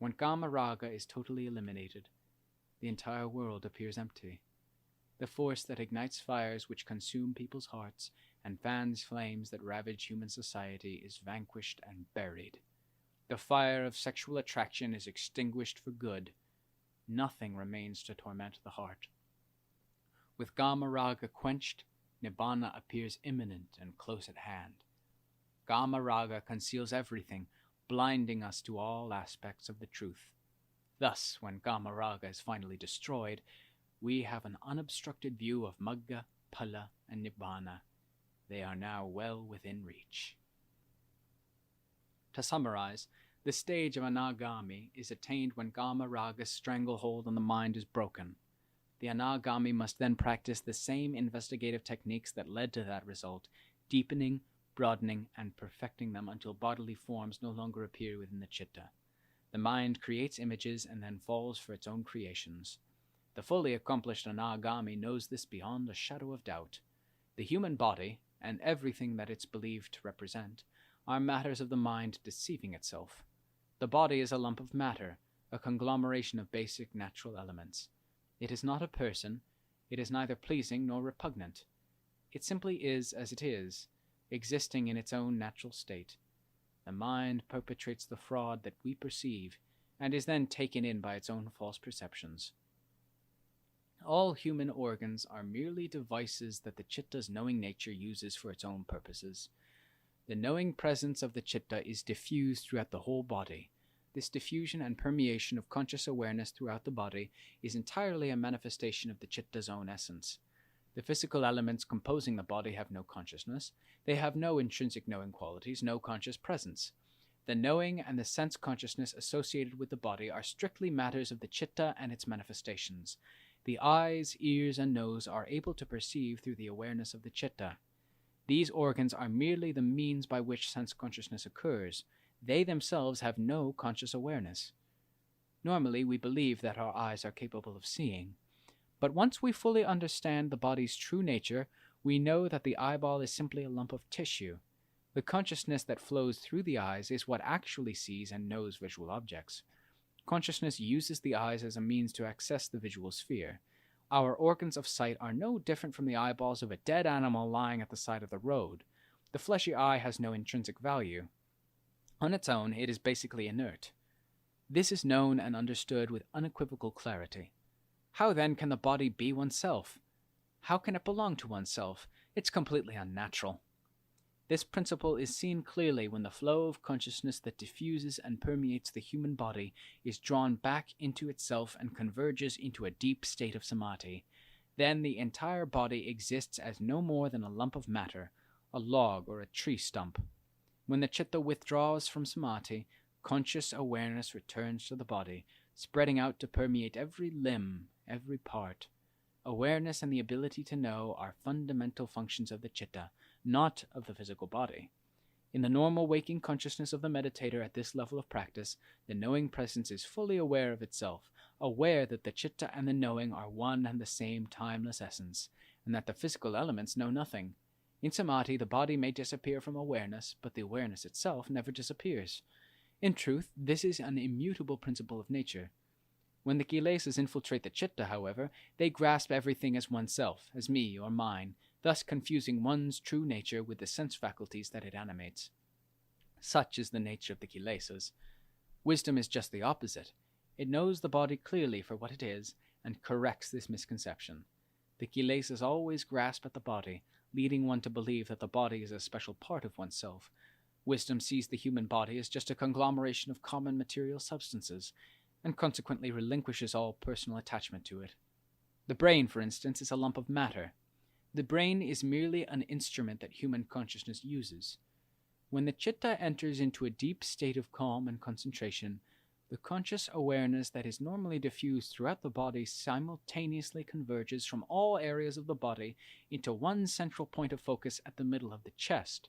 When Kama Raga is totally eliminated, the entire world appears empty. The force that ignites fires which consume people's hearts and fans flames that ravage human society is vanquished and buried. The fire of sexual attraction is extinguished for good. Nothing remains to torment the heart. With Kama Raga quenched, Nibbana appears imminent and close at hand. Kama Raga conceals everything, blinding us to all aspects of the truth. Thus, when Kama Raga is finally destroyed, we have an unobstructed view of Magga, Phala, and Nibbana. They are now well within reach. To summarize, the stage of Anagami is attained when Kama Raga's stranglehold on the mind is broken. The Anagami must then practice the same investigative techniques that led to that result, deepening, broadening, and perfecting them until bodily forms no longer appear within the citta. The mind creates images and then falls for its own creations. The fully accomplished Anagami knows this beyond a shadow of doubt. The human body, and everything that it's believed to represent, are matters of the mind deceiving itself. The body is a lump of matter, a conglomeration of basic natural elements. It is not a person, it is neither pleasing nor repugnant. It simply is as it is, existing in its own natural state. The mind perpetrates the fraud that we perceive, and is then taken in by its own false perceptions. All human organs are merely devices that the citta's knowing nature uses for its own purposes. The knowing presence of the citta is diffused throughout the whole body. This diffusion and permeation of conscious awareness throughout the body is entirely a manifestation of the citta's own essence. The physical elements composing the body have no consciousness. They have no intrinsic knowing qualities, no conscious presence. The knowing and the sense consciousness associated with the body are strictly matters of the citta and its manifestations. The eyes, ears, and nose are able to perceive through the awareness of the citta. These organs are merely the means by which sense consciousness occurs. They themselves have no conscious awareness. Normally, we believe that our eyes are capable of seeing. But once we fully understand the body's true nature, we know that the eyeball is simply a lump of tissue. The consciousness that flows through the eyes is what actually sees and knows visual objects. Consciousness uses the eyes as a means to access the visual sphere. Our organs of sight are no different from the eyeballs of a dead animal lying at the side of the road. The fleshy eye has no intrinsic value. On its own, it is basically inert. This is known and understood with unequivocal clarity. How then can the body be oneself? How can it belong to oneself? It's completely unnatural. This principle is seen clearly when the flow of consciousness that diffuses and permeates the human body is drawn back into itself and converges into a deep state of samadhi. Then the entire body exists as no more than a lump of matter, a log or a tree stump. When the citta withdraws from samadhi, conscious awareness returns to the body, spreading out to permeate every limb, every part. Awareness and the ability to know are fundamental functions of the citta, not of the physical body. In the normal waking consciousness of the meditator at this level of practice, the knowing presence is fully aware of itself, aware that the citta and the knowing are one and the same timeless essence, and that the physical elements know nothing. In samadhi, the body may disappear from awareness, but the awareness itself never disappears. In truth, this is an immutable principle of nature. When the kilesas infiltrate the citta, however, they grasp everything as oneself, as me or mine, thus confusing one's true nature with the sense faculties that it animates. Such is the nature of the kilesas. Wisdom is just the opposite. It knows the body clearly for what it is, and corrects this misconception. The kilesas always grasp at the body, leading one to believe that the body is a special part of oneself. Wisdom sees the human body as just a conglomeration of common material substances, and consequently relinquishes all personal attachment to it. The brain, for instance, is a lump of matter. The brain is merely an instrument that human consciousness uses. When the citta enters into a deep state of calm and concentration, the conscious awareness that is normally diffused throughout the body simultaneously converges from all areas of the body into one central point of focus at the middle of the chest.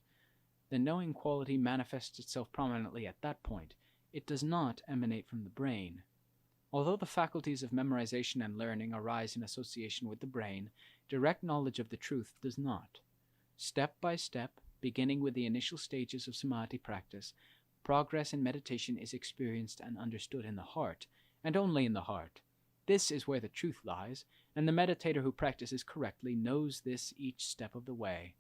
The knowing quality manifests itself prominently at that point. It does not emanate from the brain. Although the faculties of memorization and learning arise in association with the brain, direct knowledge of the truth does not. Step by step, beginning with the initial stages of samadhi practice, progress in meditation is experienced and understood in the heart, and only in the heart. This is where the truth lies, and the meditator who practices correctly knows this each step of the way.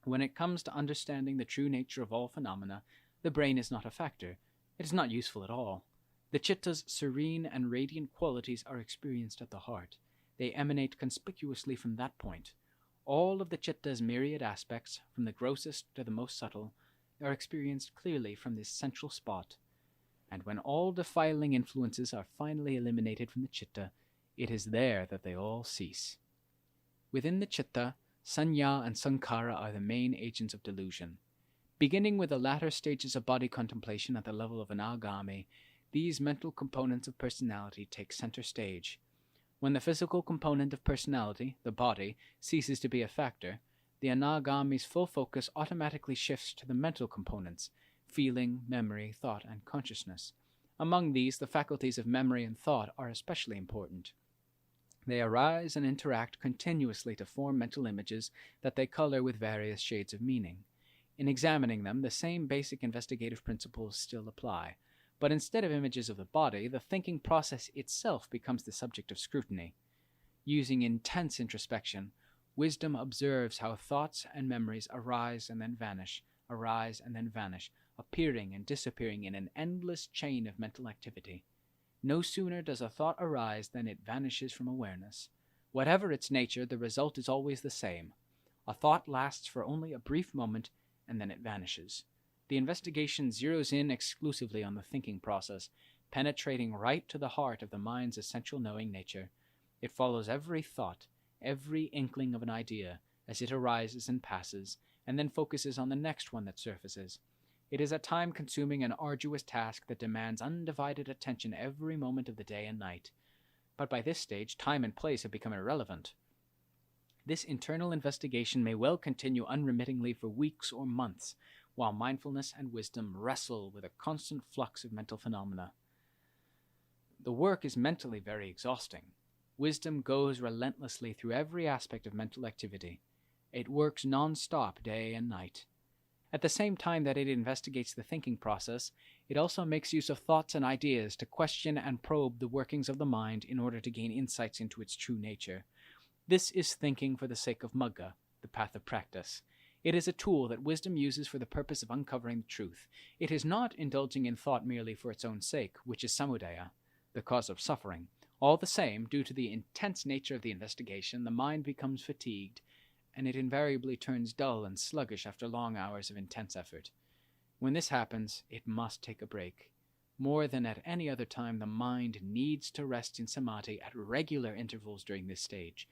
When it comes to understanding the true nature of all phenomena, the brain is not a factor. It is not useful at all. The chitta's serene and radiant qualities are experienced at the heart. They emanate conspicuously from that point. All of the chitta's myriad aspects, from the grossest to the most subtle, are experienced clearly from this central spot. And when all defiling influences are finally eliminated from the chitta, it is there that they all cease. Within the chitta, sanya and sankhara are the main agents of delusion. Beginning with the latter stages of body contemplation at the level of anagami, these mental components of personality take center stage. When the physical component of personality, the body, ceases to be a factor, the anagami's full focus automatically shifts to the mental components, feeling, memory, thought, and consciousness. Among these, the faculties of memory and thought are especially important. They arise and interact continuously to form mental images that they color with various shades of meaning. In examining them, the same basic investigative principles still apply, but instead of images of the body, the thinking process itself becomes the subject of scrutiny. Using intense introspection, wisdom observes how thoughts and memories arise and then vanish, appearing and disappearing in an endless chain of mental activity. No sooner does a thought arise than it vanishes from awareness. Whatever its nature, the result is always the same. A thought lasts for only a brief moment, and then it vanishes. The investigation zeroes in exclusively on the thinking process, penetrating right to the heart of the mind's essential knowing nature. It follows every thought, every inkling of an idea, as it arises and passes, and then focuses on the next one that surfaces. It is a time-consuming and arduous task that demands undivided attention every moment of the day and night. But by this stage, time and place have become irrelevant. This internal investigation may well continue unremittingly for weeks or months, while mindfulness and wisdom wrestle with a constant flux of mental phenomena. The work is mentally very exhausting. Wisdom goes relentlessly through every aspect of mental activity. It works non-stop day and night. At the same time that it investigates the thinking process, it also makes use of thoughts and ideas to question and probe the workings of the mind in order to gain insights into its true nature. This is thinking for the sake of Magga, the path of practice. It is a tool that wisdom uses for the purpose of uncovering the truth. It is not indulging in thought merely for its own sake, which is samudaya, the cause of suffering. All the same, due to the intense nature of the investigation, the mind becomes fatigued, and it invariably turns dull and sluggish after long hours of intense effort. When this happens, it must take a break. More than at any other time, the mind needs to rest in samadhi at regular intervals during this stage.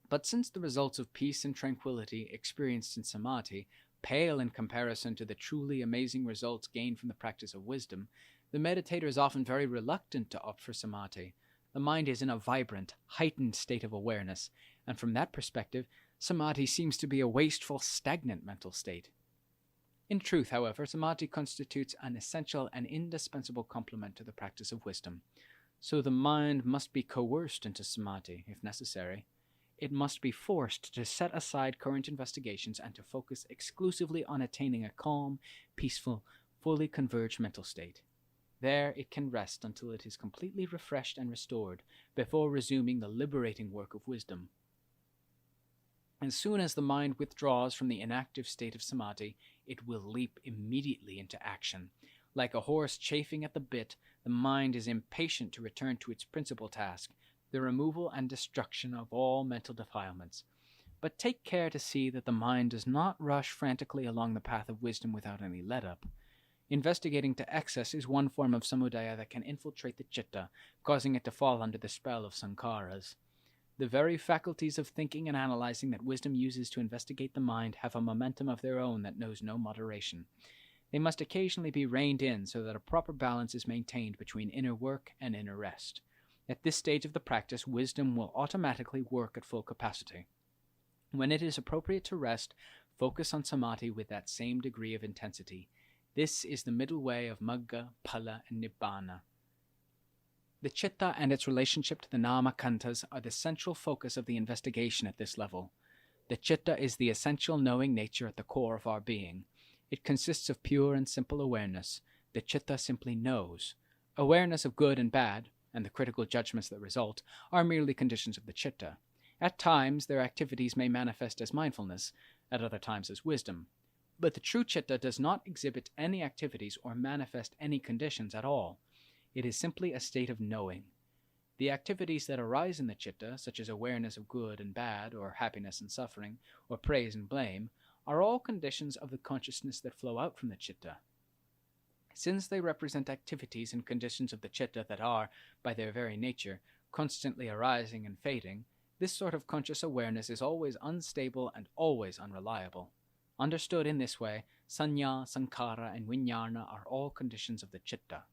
But since the results of peace and tranquility experienced in samadhi pale in comparison to the truly amazing results gained from the practice of wisdom, the meditator is often very reluctant to opt for samadhi. The mind is in a vibrant, heightened state of awareness, and from that perspective, samadhi seems to be a wasteful, stagnant mental state. In truth, however, samadhi constitutes an essential and indispensable complement to the practice of wisdom. So the mind must be coerced into samadhi, if necessary. It must be forced to set aside current investigations and to focus exclusively on attaining a calm, peaceful, fully converged mental state. There it can rest until it is completely refreshed and restored, before resuming the liberating work of wisdom. As soon as the mind withdraws from the inactive state of samadhi, it will leap immediately into action. Like a horse chafing at the bit, the mind is impatient to return to its principal task, the removal and destruction of all mental defilements. But take care to see that the mind does not rush frantically along the path of wisdom without any let-up. Investigating to excess is one form of samudaya that can infiltrate the chitta, causing it to fall under the spell of sankharas. The very faculties of thinking and analyzing that wisdom uses to investigate the mind have a momentum of their own that knows no moderation. They must occasionally be reined in so that a proper balance is maintained between inner work and inner rest. At this stage of the practice, wisdom will automatically work at full capacity. When it is appropriate to rest, focus on samadhi with that same degree of intensity. This is the middle way of Magga, Phala, and Nibbana. The chitta and its relationship to the nama khandhas are the central focus of the investigation at this level. The chitta is the essential knowing nature at the core of our being. It consists of pure and simple awareness. The citta simply knows. Awareness of good and bad, and the critical judgments that result, are merely conditions of the citta. At times, their activities may manifest as mindfulness, at other times as wisdom. But the true citta does not exhibit any activities or manifest any conditions at all. It is simply a state of knowing. The activities that arise in the citta, such as awareness of good and bad, or happiness and suffering, or praise and blame, are all conditions of the consciousness that flow out from the citta. Since they represent activities and conditions of the citta that are, by their very nature, constantly arising and fading, this sort of conscious awareness is always unstable and always unreliable. Understood in this way, sanya, sankhara, and vijnana are all conditions of the citta.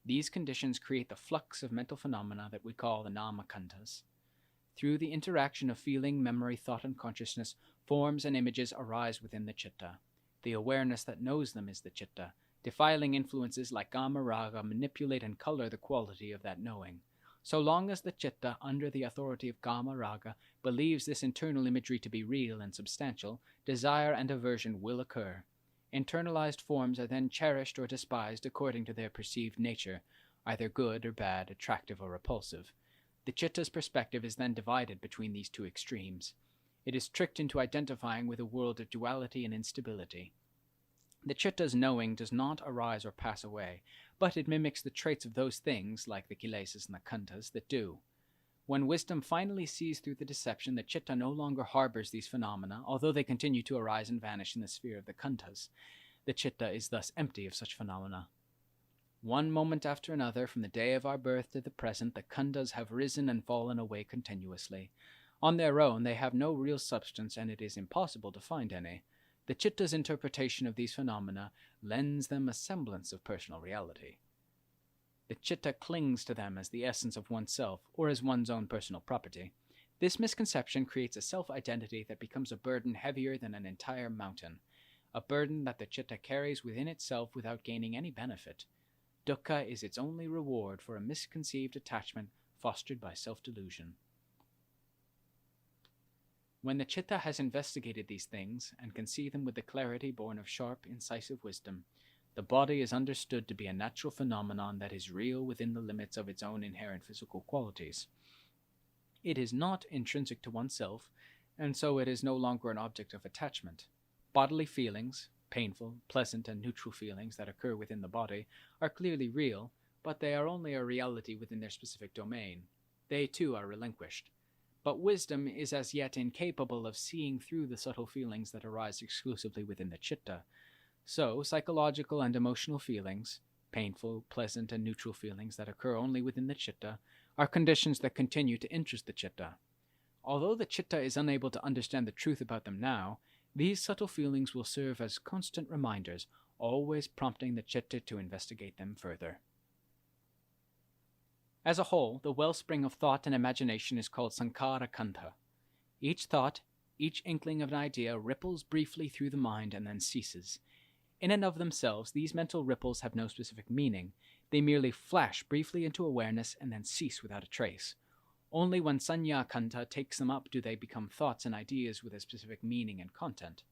These conditions create the flux of mental phenomena that we call the nama-khandhas. Through the interaction of feeling, memory, thought, and consciousness, forms and images arise within the citta. The awareness that knows them is the citta. Defiling influences like kama raga manipulate and color the quality of that knowing. So long as the citta, under the authority of kama raga, believes this internal imagery to be real and substantial, desire and aversion will occur. Internalized forms are then cherished or despised according to their perceived nature, either good or bad, attractive or repulsive. The citta's perspective is then divided between these two extremes. It is tricked into identifying with a world of duality and instability. The citta's knowing does not arise or pass away, but it mimics the traits of those things, like the kilesas and the khandhas, that do. When wisdom finally sees through the deception, the citta no longer harbors these phenomena, although they continue to arise and vanish in the sphere of the khandhas. The citta is thus empty of such phenomena. One moment after another, from the day of our birth to the present, the khandhas have risen and fallen away continuously. On their own, they have no real substance, and it is impossible to find any. The citta's interpretation of these phenomena lends them a semblance of personal reality. The citta clings to them as the essence of oneself, or as one's own personal property. This misconception creates a self-identity that becomes a burden heavier than an entire mountain, a burden that the citta carries within itself without gaining any benefit. Dukkha is its only reward for a misconceived attachment fostered by self-delusion. When the citta has investigated these things, and can see them with the clarity born of sharp, incisive wisdom, the body is understood to be a natural phenomenon that is real within the limits of its own inherent physical qualities. It is not intrinsic to oneself, and so it is no longer an object of attachment. Bodily feelings, painful, pleasant, and neutral feelings that occur within the body, are clearly real, but they are only a reality within their specific domain. They too are relinquished. But wisdom is as yet incapable of seeing through the subtle feelings that arise exclusively within the citta. So, psychological and emotional feelings, painful, pleasant, and neutral feelings that occur only within the citta, are conditions that continue to interest the citta. Although the citta is unable to understand the truth about them now, these subtle feelings will serve as constant reminders, always prompting the citta to investigate them further. As a whole, the wellspring of thought and imagination is called sankhara khandha. Each thought, each inkling of an idea ripples briefly through the mind and then ceases. In and of themselves, these mental ripples have no specific meaning. They merely flash briefly into awareness and then cease without a trace. Only when sanya khandha takes them up do they become thoughts and ideas with a specific meaning and content.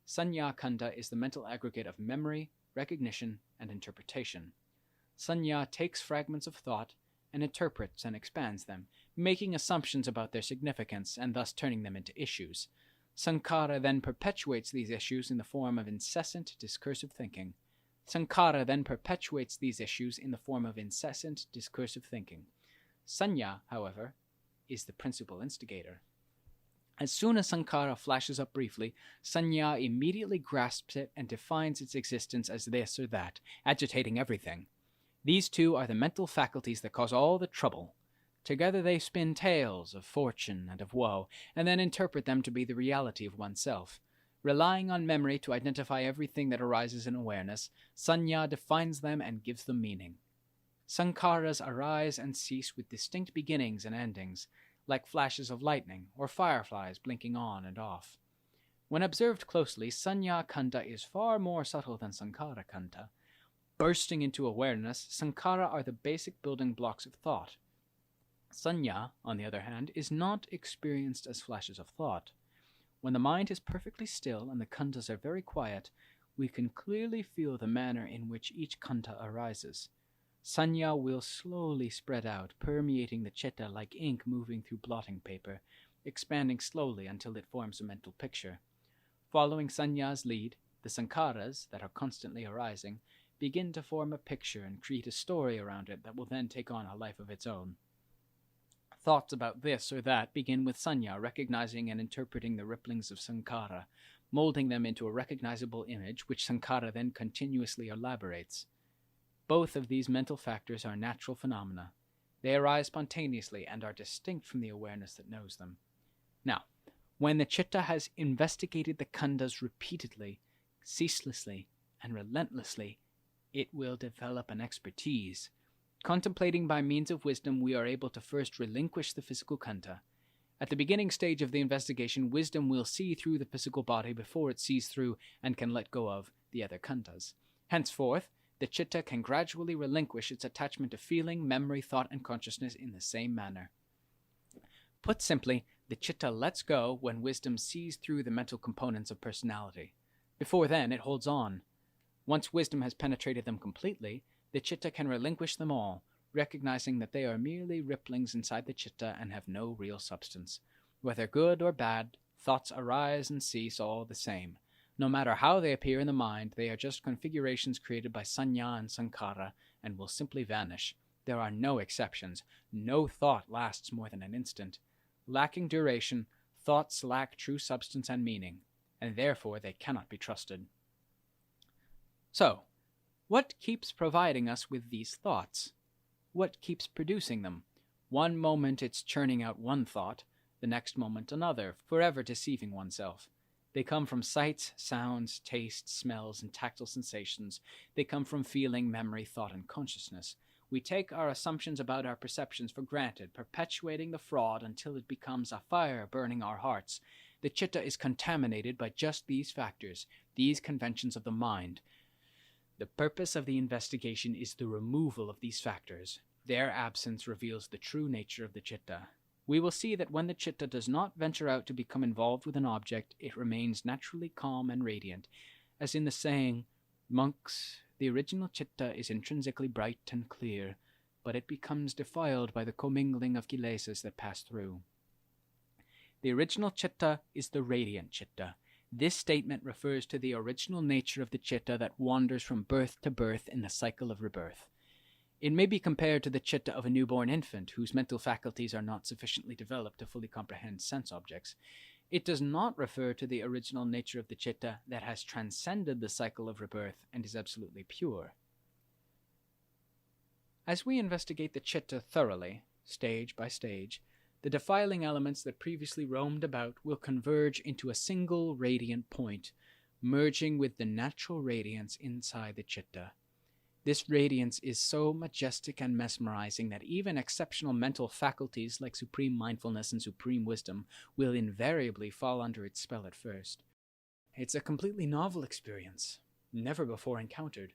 Sanya khandha is the mental aggregate of memory, recognition, and interpretation. Sanya takes fragments of thought and interprets and expands them, making assumptions about their significance and thus turning them into issues. Sankhara then perpetuates these issues in the form of incessant discursive thinking. Sanya, however, is the principal instigator. As soon as sankhara flashes up briefly, sanya immediately grasps it and defines its existence as this or that, agitating everything. These two are the mental faculties that cause all the trouble. Together they spin tales of fortune and of woe, and then interpret them to be the reality of oneself. Relying on memory to identify everything that arises in awareness, sanya defines them and gives them meaning. Sankharas arise and cease with distinct beginnings and endings, like flashes of lightning or fireflies blinking on and off. When observed closely, sanya khandha is far more subtle than sankhara khandha. Bursting into awareness, sankhara are the basic building blocks of thought. Sanya, on the other hand, is not experienced as flashes of thought. When the mind is perfectly still and the khandhas are very quiet, we can clearly feel the manner in which each khandha arises. Sanya will slowly spread out, permeating the chitta like ink moving through blotting paper, expanding slowly until it forms a mental picture. Following Sanya's lead, the sankharas that are constantly arising begin to form a picture and create a story around it that will then take on a life of its own. Thoughts about this or that begin with Sanya recognizing and interpreting the ripplings of sankhara, molding them into a recognizable image which sankhara then continuously elaborates. Both of these mental factors are natural phenomena. They arise spontaneously and are distinct from the awareness that knows them. Now, when the chitta has investigated the khandhas repeatedly, ceaselessly, and relentlessly, it will develop an expertise. Contemplating by means of wisdom, we are able to first relinquish the physical khandha. At the beginning stage of the investigation, wisdom will see through the physical body before it sees through and can let go of the other khandhas. Henceforth, the chitta can gradually relinquish its attachment to feeling, memory, thought, and consciousness in the same manner. Put simply, the chitta lets go when wisdom sees through the mental components of personality. Before then, it holds on. Once wisdom has penetrated them completely, the chitta can relinquish them all, recognizing that they are merely ripplings inside the chitta and have no real substance. Whether good or bad, thoughts arise and cease all the same. No matter how they appear in the mind, they are just configurations created by sanya and sankhara and will simply vanish. There are no exceptions. No thought lasts more than an instant. Lacking duration, thoughts lack true substance and meaning, and therefore they cannot be trusted. So, what keeps providing us with these thoughts? What keeps producing them? One moment it's churning out one thought, the next moment another, forever deceiving oneself. They come from sights, sounds, tastes, smells, and tactile sensations. They come from feeling, memory, thought, and consciousness. We take our assumptions about our perceptions for granted, perpetuating the fraud until it becomes a fire burning our hearts. The chitta is contaminated by just these factors, these conventions of the mind. The purpose of the investigation is the removal of these factors. Their absence reveals the true nature of the chitta. We will see that when the chitta does not venture out to become involved with an object, it remains naturally calm and radiant. As in the saying, "Monks, the original chitta is intrinsically bright and clear, but it becomes defiled by the commingling of kilesas that pass through." The original chitta is the radiant chitta. This statement refers to the original nature of the chitta that wanders from birth to birth in the cycle of rebirth. It may be compared to the chitta of a newborn infant whose mental faculties are not sufficiently developed to fully comprehend sense objects. It does not refer to the original nature of the chitta that has transcended the cycle of rebirth and is absolutely pure. As we investigate the chitta thoroughly, stage by stage, the defiling elements that previously roamed about will converge into a single radiant point, merging with the natural radiance inside the chitta. This radiance is so majestic and mesmerizing that even exceptional mental faculties like supreme mindfulness and supreme wisdom will invariably fall under its spell at first. It's a completely novel experience, never before encountered.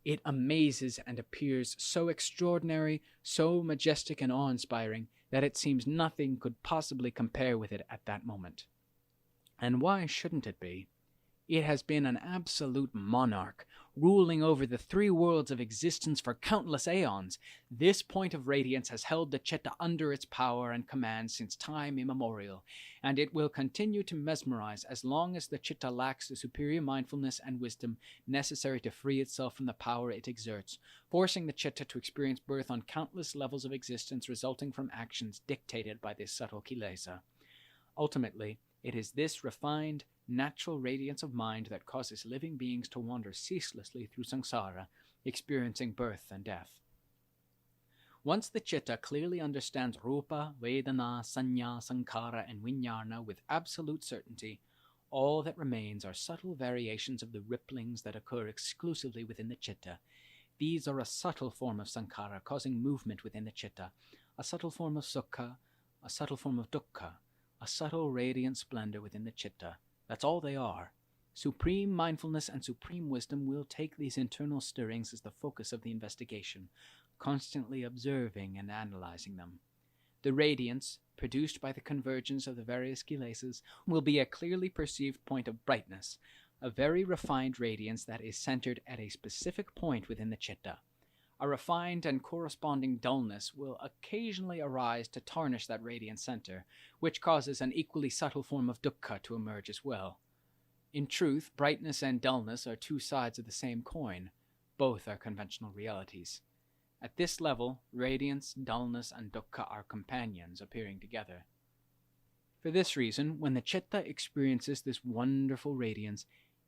It amazes and appears so extraordinary, so majestic and awe-inspiring that it seems nothing could possibly compare with it at that moment. And why shouldn't it be? It has been an absolute monarch, ruling over the three worlds of existence for countless aeons. This point of radiance has held the chitta under its power and command since time immemorial, and it will continue to mesmerize as long as the chitta lacks the superior mindfulness and wisdom necessary to free itself from the power it exerts, forcing the chitta to experience birth on countless levels of existence resulting from actions dictated by this subtle kilesa. Ultimately, it is this refined, natural radiance of mind that causes living beings to wander ceaselessly through samsara, experiencing birth and death. Once the chitta clearly understands rupa, vedana, sanya, sankhara, and vijnana with absolute certainty, all that remains are subtle variations of the ripplings that occur exclusively within the chitta. These are a subtle form of sankhara causing movement within the chitta, a subtle form of sukha, a subtle form of dukkha, a subtle radiant splendor within the chitta. That's all they are. Supreme mindfulness and supreme wisdom will take these internal stirrings as the focus of the investigation, constantly observing and analyzing them. The radiance, produced by the convergence of the various kilesas, will be a clearly perceived point of brightness, a very refined radiance that is centered at a specific point within the citta. A refined and corresponding dullness will occasionally arise to tarnish that radiant center, which causes an equally subtle form of dukkha to emerge as well. In truth, brightness and dullness are two sides of the same coin. Both are conventional realities. At this level, radiance, dullness, and dukkha are companions appearing together. For this reason, when the citta experiences this wonderful radiance,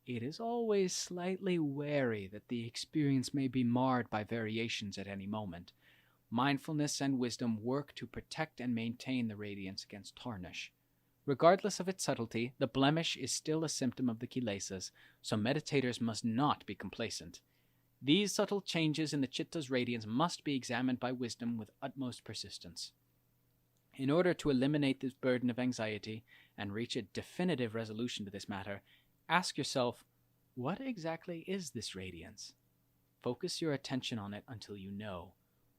it is always slightly wary that the experience may be marred by variations at any moment. Mindfulness and wisdom work to protect and maintain the radiance against tarnish. Regardless of its subtlety, the blemish is still a symptom of the kilesas, so meditators must not be complacent. These subtle changes in the citta's radiance must be examined by wisdom with utmost persistence. In order to eliminate this burden of anxiety and reach a definitive resolution to this matter, ask yourself, what exactly is this radiance? Focus your attention on it until you know.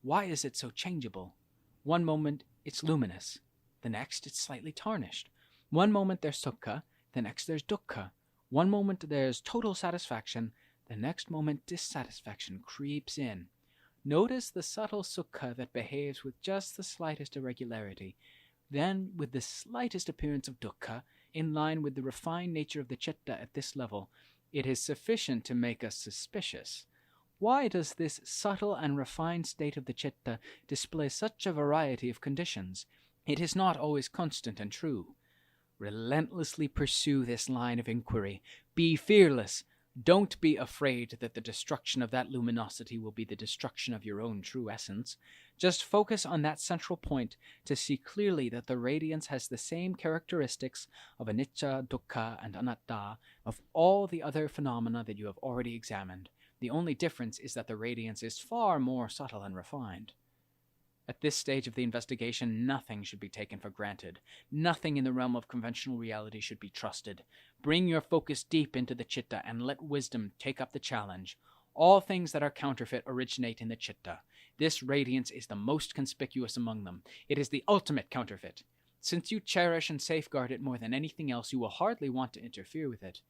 Why is it so changeable? One moment it's luminous, the next it's slightly tarnished. One moment there's sukha, the next there's dukkha. One moment there's total satisfaction, the next moment dissatisfaction creeps in. Notice the subtle sukha that behaves with just the slightest irregularity, then with the slightest appearance of dukkha, in line with the refined nature of the citta at this level, it is sufficient to make us suspicious. Why does this subtle and refined state of the citta display such a variety of conditions? It is not always constant and true. Relentlessly pursue this line of inquiry. Be fearless. Don't be afraid that the destruction of that luminosity will be the destruction of your own true essence. Just focus on that central point to see clearly that the radiance has the same characteristics of anicca, dukkha, and anatta of all the other phenomena that you have already examined. The only difference is that the radiance is far more subtle and refined. At this stage of the investigation, nothing should be taken for granted. Nothing in the realm of conventional reality should be trusted. Bring your focus deep into the citta and let wisdom take up the challenge. All things that are counterfeit originate in the citta. This radiance is the most conspicuous among them. It is the ultimate counterfeit. Since you cherish and safeguard it more than anything else, you will hardly want to interfere with it.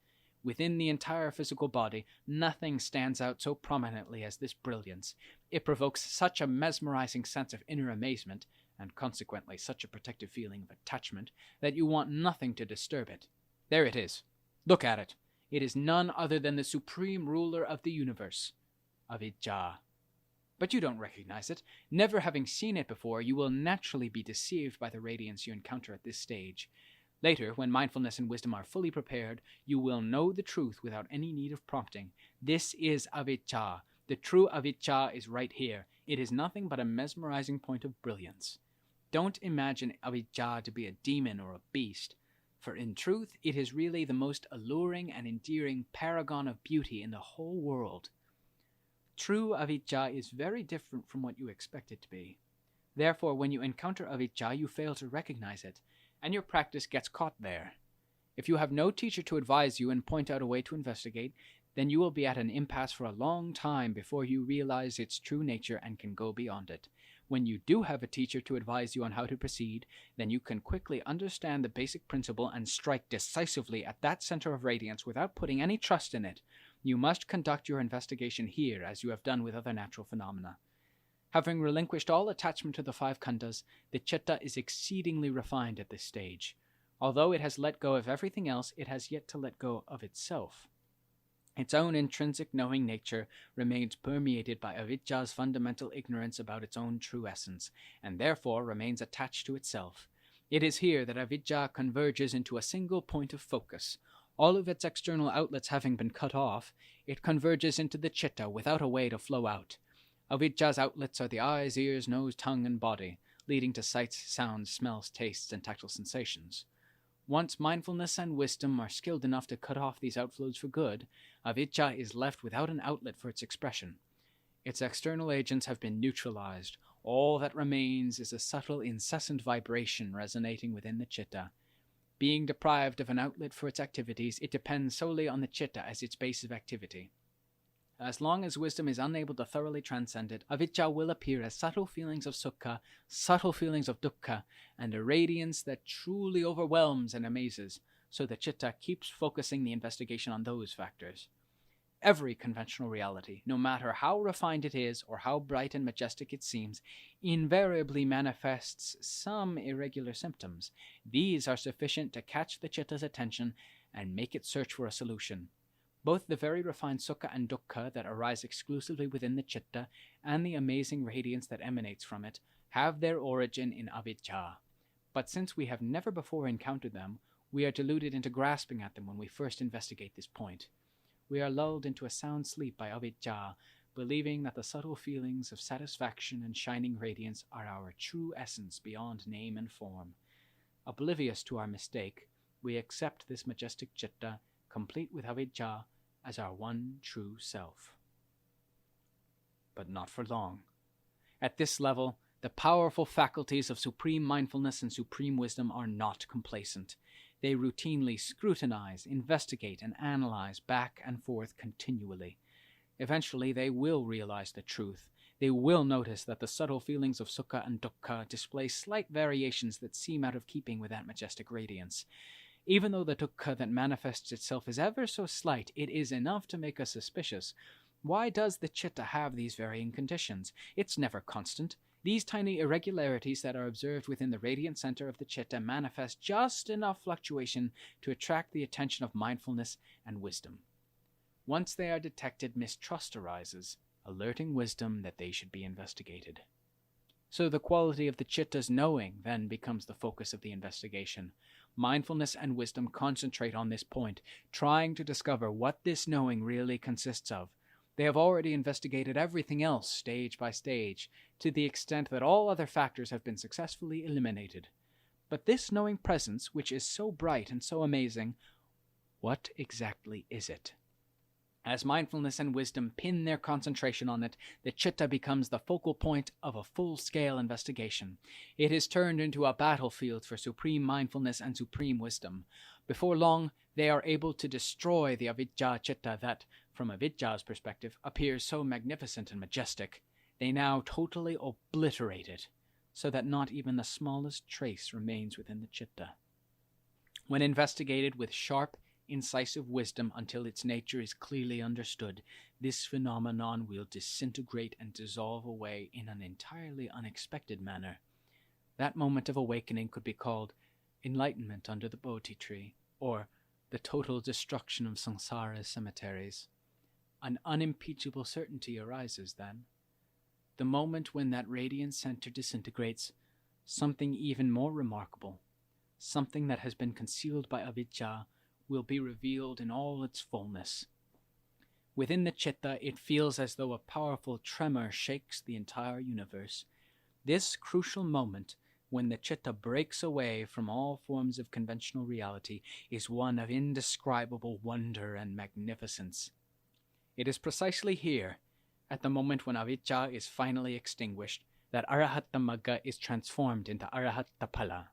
Within the entire physical body, nothing stands out so prominently as this brilliance. It provokes such a mesmerizing sense of inner amazement, and consequently such a protective feeling of attachment, that you want nothing to disturb it. There it is. Look at it. It is none other than the supreme ruler of the universe, Avijja. But you don't recognize it. Never having seen it before, you will naturally be deceived by the radiance you encounter at this stage. Later, when mindfulness and wisdom are fully prepared, you will know the truth without any need of prompting. This is avijja. The true avijja is right here. It is nothing but a mesmerizing point of brilliance. Don't imagine avijja to be a demon or a beast, for in truth it is really the most alluring and endearing paragon of beauty in the whole world. True avijja is very different from what you expect it to be. Therefore, when you encounter avijja, you fail to recognize it, and your practice gets caught there. If you have no teacher to advise you and point out a way to investigate, then you will be at an impasse for a long time before you realize its true nature and can go beyond it. When you do have a teacher to advise you on how to proceed, then you can quickly understand the basic principle and strike decisively at that center of radiance without putting any trust in it. You must conduct your investigation here as you have done with other natural phenomena. Having relinquished all attachment to the five khandhas, the citta is exceedingly refined at this stage. Although it has let go of everything else, it has yet to let go of itself. Its own intrinsic knowing nature remains permeated by avijja's fundamental ignorance about its own true essence, and therefore remains attached to itself. It is here that avijja converges into a single point of focus. All of its external outlets having been cut off, it converges into the citta without a way to flow out. Avijja's outlets are the eyes, ears, nose, tongue, and body, leading to sights, sounds, smells, tastes, and tactile sensations. Once mindfulness and wisdom are skilled enough to cut off these outflows for good, avijja is left without an outlet for its expression. Its external agents have been neutralized. All that remains is a subtle, incessant vibration resonating within the citta. Being deprived of an outlet for its activities, it depends solely on the citta as its base of activity. As long as wisdom is unable to thoroughly transcend it, avijja will appear as subtle feelings of sukha, subtle feelings of dukkha, and a radiance that truly overwhelms and amazes. so the chitta keeps focusing the investigation on those factors. Every conventional reality, no matter how refined it is or how bright and majestic it seems, invariably manifests some irregular symptoms. These are sufficient to catch the chitta's attention and make it search for a solution. Both the very refined sukha and dukkha that arise exclusively within the chitta and the amazing radiance that emanates from it have their origin in avidya. But since we have never before encountered them, we are deluded into grasping at them when we first investigate this point. We are lulled into a sound sleep by avidya, believing that the subtle feelings of satisfaction and shining radiance are our true essence beyond name and form. Oblivious to our mistake, we accept this majestic chitta, complete with avidya, as our one true self. But not for long. At this level, the powerful faculties of supreme mindfulness and supreme wisdom are not complacent. They routinely scrutinize, investigate, and analyze back and forth continually. Eventually, they will realize the truth. They will notice that the subtle feelings of sukha and dukkha display slight variations that seem out of keeping with that majestic radiance. Even though the dukkha that manifests itself is ever so slight, it is enough to make us suspicious. Why does the chitta have these varying conditions? It's never constant. These tiny irregularities that are observed within the radiant center of the chitta manifest just enough fluctuation to attract the attention of mindfulness and wisdom. Once they are detected, mistrust arises, alerting wisdom that they should be investigated. So the quality of the chitta's knowing then becomes the focus of the investigation. Mindfulness and wisdom concentrate on this point, trying to discover what this knowing really consists of. They have already investigated everything else stage by stage, to the extent that all other factors have been successfully eliminated. But this knowing presence, which is so bright and so amazing, what exactly is it? As mindfulness and wisdom pin their concentration on it, the chitta becomes the focal point of a full-scale investigation. It is turned into a battlefield for supreme mindfulness and supreme wisdom. Before long, they are able to destroy the avidya chitta that, from avidya's perspective, appears so magnificent and majestic. They now totally obliterate it, so that not even the smallest trace remains within the chitta. When investigated with sharp, incisive wisdom until its nature is clearly understood, this phenomenon will disintegrate and dissolve away in an entirely unexpected manner. That moment of awakening could be called enlightenment under the Bodhi tree, or the total destruction of samsara's cemeteries. An unimpeachable certainty arises then. The moment when that radiant center disintegrates, something even more remarkable, something that has been concealed by avidya, will be revealed in all its fullness. Within the chitta, it feels as though a powerful tremor shakes the entire universe. This crucial moment, when the chitta breaks away from all forms of conventional reality, is one of indescribable wonder and magnificence. It is precisely here, at the moment when avidya is finally extinguished, that Arahattamagga is transformed into Arahattaphala.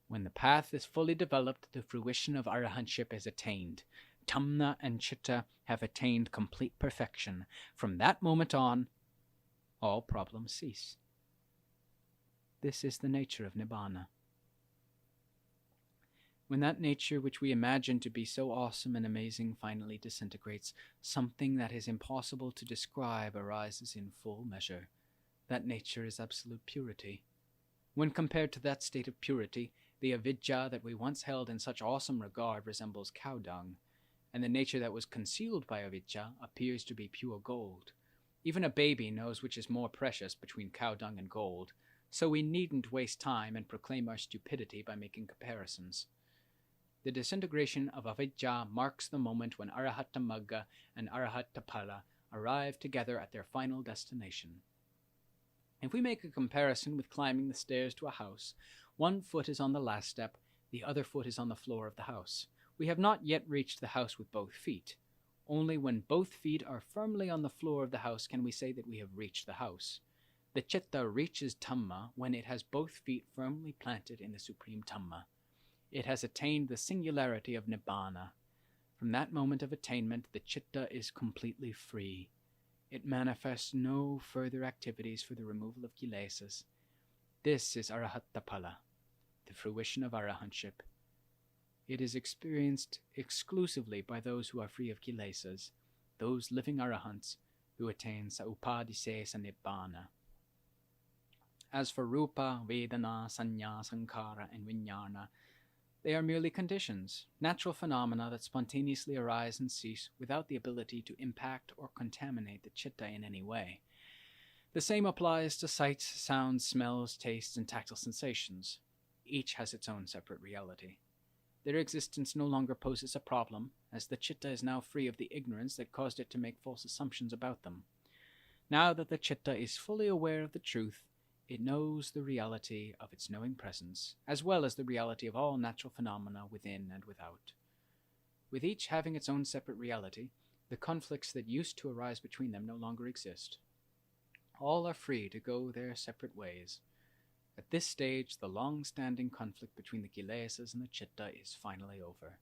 When the path is fully developed, the fruition of arahantship is attained. Dhamma and chitta have attained complete perfection. From that moment on, all problems cease. This is the nature of nibbana. When that nature which we imagine to be so awesome and amazing finally disintegrates, something that is impossible to describe arises in full measure. That nature is absolute purity. When compared to that state of purity, the avidya that we once held in such awesome regard resembles cow dung, and the nature that was concealed by avidya appears to be pure gold. Even a baby knows which is more precious between cow dung and gold, so we needn't waste time and proclaim our stupidity by making comparisons. The disintegration of avidya marks the moment when Arahattamagga and Arahattaphala arrive together at their final destination. If we make a comparison with climbing the stairs to a house, one foot is on the last step, the other foot is on the floor of the house. We have not yet reached the house with both feet. Only when both feet are firmly on the floor of the house can we say that we have reached the house. The chitta reaches Dhamma when it has both feet firmly planted in the supreme Dhamma. It has attained the singularity of nibbana. From that moment of attainment, the chitta is completely free. It manifests no further activities for the removal of kilesas. This is Arahattaphala, the fruition of arahantship. It is experienced exclusively by those who are free of kilesas, those living arahants who attain saupadisesa nibbana. As for rupa, vedana, sanya, sankhara, and vijnana, they are merely conditions, natural phenomena that spontaneously arise and cease without the ability to impact or contaminate the citta in any way. The same applies to sights, sounds, smells, tastes, and tactile sensations. Each has its own separate reality. Their existence no longer poses a problem, as the citta is now free of the ignorance that caused it to make false assumptions about them. Now that the citta is fully aware of the truth, it knows the reality of its knowing presence, as well as the reality of all natural phenomena within and without. With each having its own separate reality, the conflicts that used to arise between them no longer exist. All are free to go their separate ways. At this stage, the long-standing conflict between the kilesas and the citta is finally over.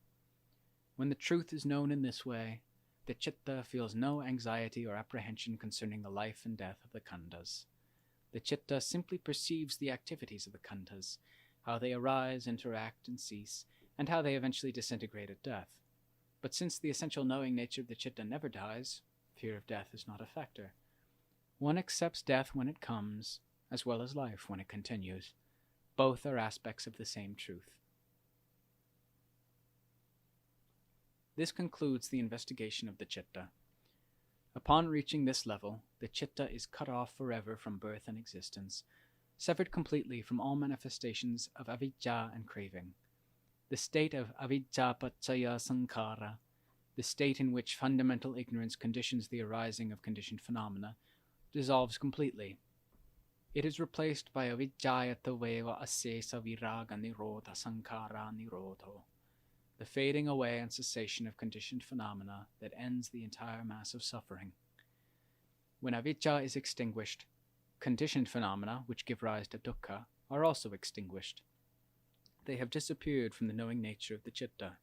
When the truth is known in this way, the citta feels no anxiety or apprehension concerning the life and death of the khandhas. The citta simply perceives the activities of the khandhas, how they arise, interact, and cease, and how they eventually disintegrate at death. But since the essential knowing nature of the citta never dies, fear of death is not a factor. One accepts death when it comes, as well as life when it continues. Both are aspects of the same truth. This concludes the investigation of the citta. Upon reaching this level, the citta is cut off forever from birth and existence, severed completely from all manifestations of avidya and craving. The state of avidya paccaya sankhara, the state in which fundamental ignorance conditions the arising of conditioned phenomena, dissolves completely. It is replaced by avidyayataveva asesa viraga nirodha sankhara nirodho, the fading away and cessation of conditioned phenomena that ends the entire mass of suffering. When avidya is extinguished, conditioned phenomena, which give rise to dukkha, are also extinguished. They have disappeared from the knowing nature of the citta.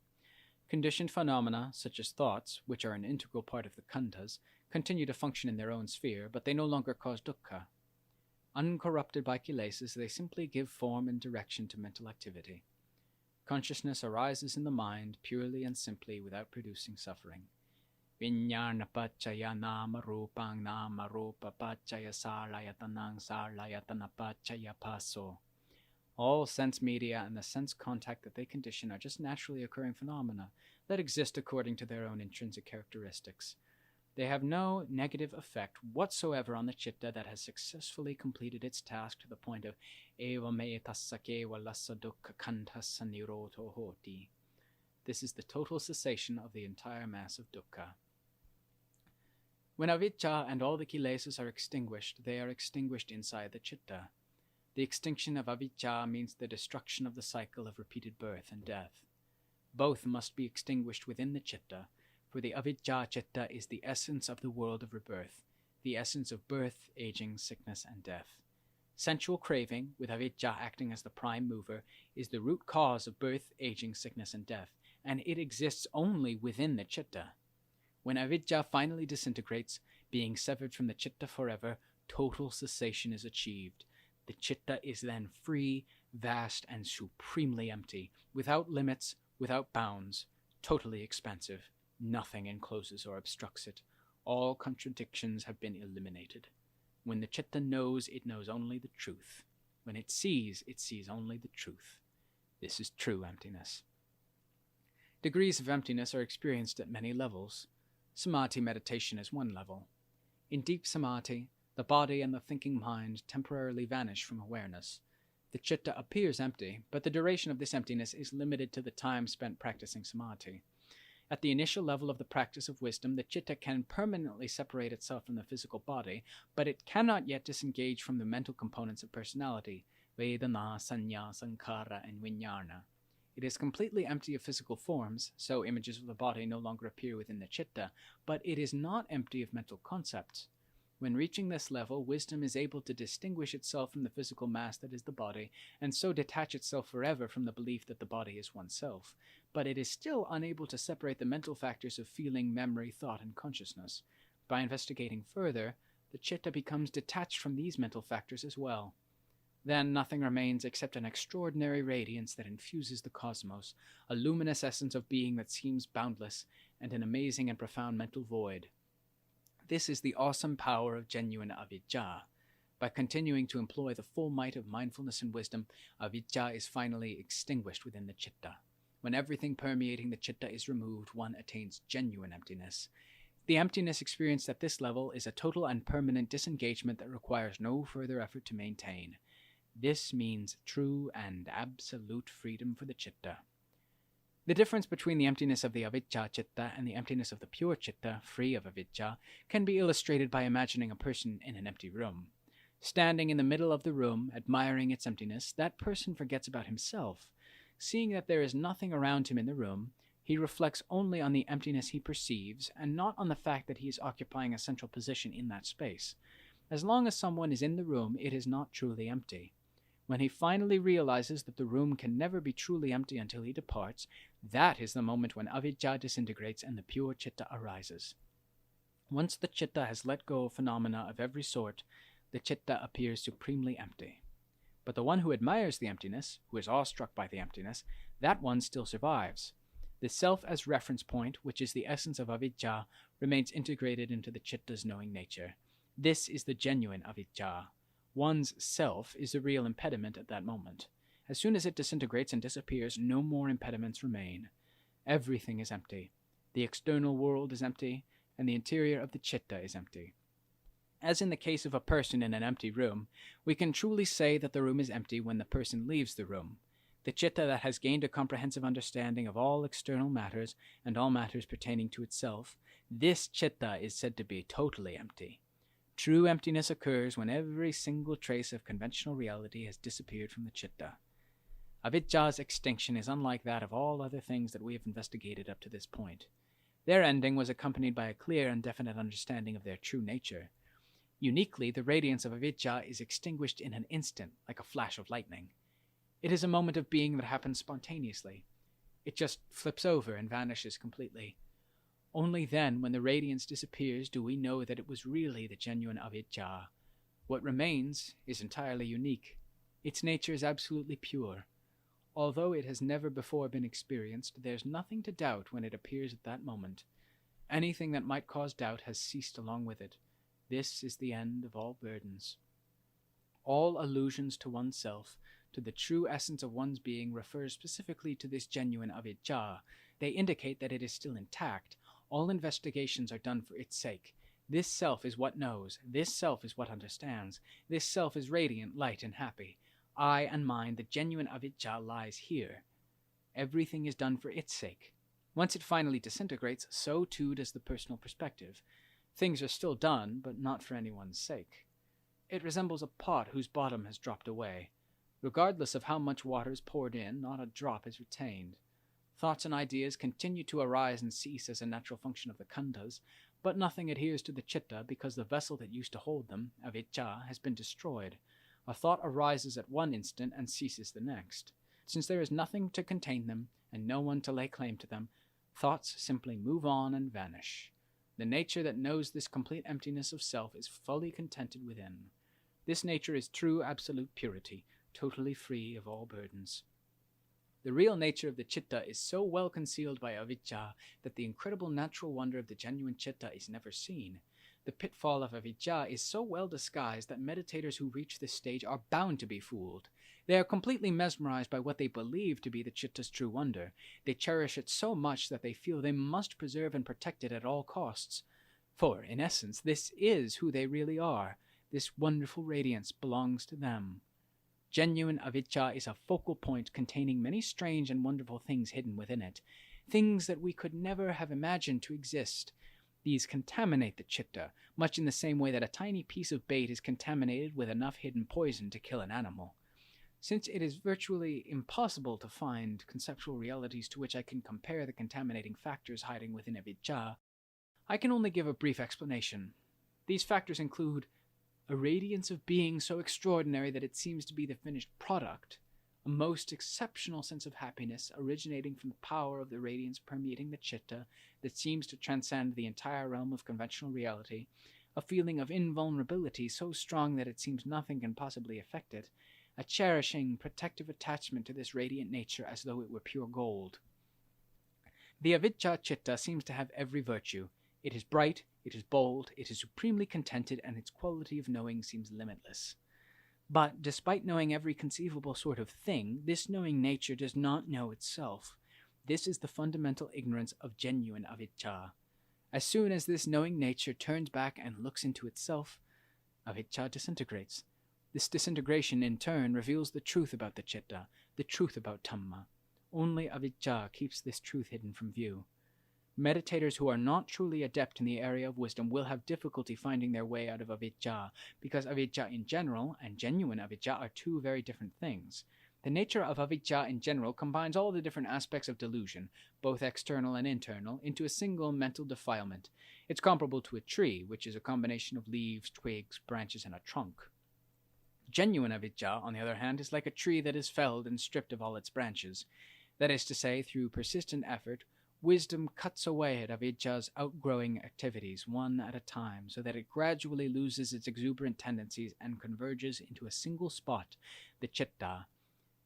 Conditioned phenomena, such as thoughts, which are an integral part of the khandhas, continue to function in their own sphere, but they no longer cause dukkha. Uncorrupted by kilesas, they simply give form and direction to mental activity. Consciousness arises in the mind purely and simply without producing suffering. Vijnana paccaya nama rupang nama rupa paccaya sālayatanang sālayatana paccaya paso. All sense media and the sense contact that they condition are just naturally occurring phenomena that exist according to their own intrinsic characteristics. They have no negative effect whatsoever on the citta that has successfully completed its task to the point of eva me tassakeva lassa dukkha khandhassa nirodho hoti. This is the total cessation of the entire mass of dukkha. When avidya and all the kilesas are extinguished, they are extinguished inside the citta. The extinction of avidya means the destruction of the cycle of repeated birth and death. Both must be extinguished within the citta, for the avidya citta is the essence of the world of rebirth, the essence of birth, aging, sickness, and death. Sensual craving, with avidya acting as the prime mover, is the root cause of birth, aging, sickness, and death, and it exists only within the citta. When avidya finally disintegrates, being severed from the citta forever, total cessation is achieved. The citta is then free, vast, and supremely empty, without limits, without bounds, totally expansive. Nothing encloses or obstructs it. All contradictions have been eliminated. When the citta knows, it knows only the truth. When it sees only the truth. This is true emptiness. Degrees of emptiness are experienced at many levels. Samadhi meditation is one level. In deep samadhi, the body and the thinking mind temporarily vanish from awareness. The citta appears empty, but the duration of this emptiness is limited to the time spent practicing samadhi. At the initial level of the practice of wisdom, the citta can permanently separate itself from the physical body, but it cannot yet disengage from the mental components of personality, vedana, sanya, sankhara, and vijnana. It is completely empty of physical forms, so images of the body no longer appear within the citta, but it is not empty of mental concepts. When reaching this level, wisdom is able to distinguish itself from the physical mass that is the body, and so detach itself forever from the belief that the body is oneself. But it is still unable to separate the mental factors of feeling, memory, thought, and consciousness. By investigating further, the citta becomes detached from these mental factors as well. Then nothing remains except an extraordinary radiance that infuses the cosmos, a luminous essence of being that seems boundless, and an amazing and profound mental void. This is the awesome power of genuine avidya. By continuing to employ the full might of mindfulness and wisdom, avidya is finally extinguished within the citta. When everything permeating the citta is removed, one attains genuine emptiness. The emptiness experienced at this level is a total and permanent disengagement that requires no further effort to maintain. This means true and absolute freedom for the citta. The difference between the emptiness of the avidya citta and the emptiness of the pure citta, free of avidya, can be illustrated by imagining a person in an empty room. Standing in the middle of the room, admiring its emptiness, that person forgets about himself. Seeing that there is nothing around him in the room, he reflects only on the emptiness he perceives, and not on the fact that he is occupying a central position in that space. As long as someone is in the room, it is not truly empty. When he finally realizes that the room can never be truly empty until he departs, that is the moment when avidya disintegrates and the pure citta arises. Once the citta has let go of phenomena of every sort, the citta appears supremely empty. But the one who admires the emptiness, who is awestruck by the emptiness, that one still survives. The self as reference point, which is the essence of avidya, remains integrated into the citta's knowing nature. This is the genuine avidya. One's self is the real impediment at that moment. As soon as it disintegrates and disappears, no more impediments remain. Everything is empty. The external world is empty, and the interior of the citta is empty. As in the case of a person in an empty room, we can truly say that the room is empty when the person leaves the room. The citta that has gained a comprehensive understanding of all external matters and all matters pertaining to itself, this citta is said to be totally empty. True emptiness occurs when every single trace of conventional reality has disappeared from the citta. Avidya's extinction is unlike that of all other things that we have investigated up to this point. Their ending was accompanied by a clear and definite understanding of their true nature. Uniquely, the radiance of avidya is extinguished in an instant, like a flash of lightning. It is a moment of being that happens spontaneously. It just flips over and vanishes completely. Only then, when the radiance disappears, do we know that it was really the genuine avidya. What remains is entirely unique. Its nature is absolutely pure. Although it has never before been experienced, there's nothing to doubt when it appears at that moment. Anything that might cause doubt has ceased along with it. This is the end of all burdens. All allusions to oneself, to the true essence of one's being, refer specifically to this genuine avidya. They indicate that it is still intact. All investigations are done for its sake. This self is what knows. This self is what understands. This self is radiant, light, and happy. I and mine, the genuine avidya, lies here. Everything is done for its sake. Once it finally disintegrates, so too does the personal perspective. Things are still done, but not for anyone's sake. It resembles a pot whose bottom has dropped away. Regardless of how much water is poured in, not a drop is retained. Thoughts and ideas continue to arise and cease as a natural function of the khandhas, but nothing adheres to the citta because the vessel that used to hold them, avidya, has been destroyed. A thought arises at one instant and ceases the next. Since there is nothing to contain them and no one to lay claim to them, thoughts simply move on and vanish. The nature that knows this complete emptiness of self is fully contented within. This nature is true absolute purity, totally free of all burdens. The real nature of the citta is so well concealed by avidya that the incredible natural wonder of the genuine citta is never seen. The pitfall of avidya is so well disguised that meditators who reach this stage are bound to be fooled. They are completely mesmerized by what they believe to be the citta's true wonder. They cherish it so much that they feel they must preserve and protect it at all costs. For, in essence, this is who they really are. This wonderful radiance belongs to them. Genuine avidya is a focal point containing many strange and wonderful things hidden within it, things that we could never have imagined to exist. These contaminate the citta, much in the same way that a tiny piece of bait is contaminated with enough hidden poison to kill an animal. Since it is virtually impossible to find conceptual realities to which I can compare the contaminating factors hiding within avidya, I can only give a brief explanation. These factors include a radiance of being so extraordinary that it seems to be the finished product, a most exceptional sense of happiness originating from the power of the radiance permeating the citta that seems to transcend the entire realm of conventional reality, a feeling of invulnerability so strong that it seems nothing can possibly affect it, a cherishing, protective attachment to this radiant nature as though it were pure gold. The avijja chitta seems to have every virtue. It is bright, it is bold, it is supremely contented, and its quality of knowing seems limitless. But, despite knowing every conceivable sort of thing, this knowing nature does not know itself. This is the fundamental ignorance of genuine avijja. As soon as this knowing nature turns back and looks into itself, avijja disintegrates. This disintegration, in turn, reveals the truth about the chitta, the truth about Dhamma. Only avijja keeps this truth hidden from view. Meditators who are not truly adept in the area of wisdom will have difficulty finding their way out of avijja, because avijja in general and genuine avijja are two very different things. The nature of avijja in general combines all the different aspects of delusion, both external and internal, into a single mental defilement. It's comparable to a tree, which is a combination of leaves, twigs, branches, and a trunk. Genuine avijja, on the other hand, is like a tree that is felled and stripped of all its branches. That is to say, through persistent effort, wisdom cuts away at avijja's outgrowing activities one at a time, so that it gradually loses its exuberant tendencies and converges into a single spot, the chitta.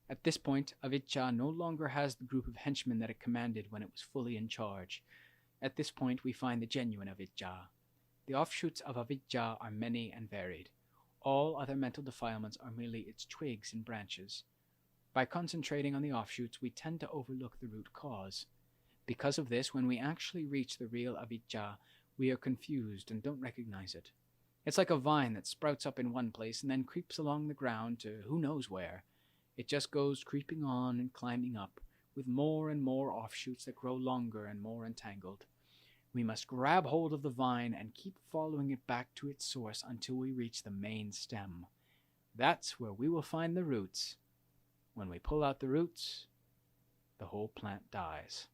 At this point, avijja no longer has the group of henchmen that it commanded when it was fully in charge. At this point, we find the genuine avijja. The offshoots of avijja are many and varied. All other mental defilements are merely its twigs and branches. By concentrating on the offshoots, we tend to overlook the root cause. Because of this, when we actually reach the real avijja, we are confused and don't recognize it. It's like a vine that sprouts up in one place and then creeps along the ground to who knows where. It just goes creeping on and climbing up, with more and more offshoots that grow longer and more entangled. We must grab hold of the vine and keep following it back to its source until we reach the main stem. That's where we will find the roots. When we pull out the roots, the whole plant dies.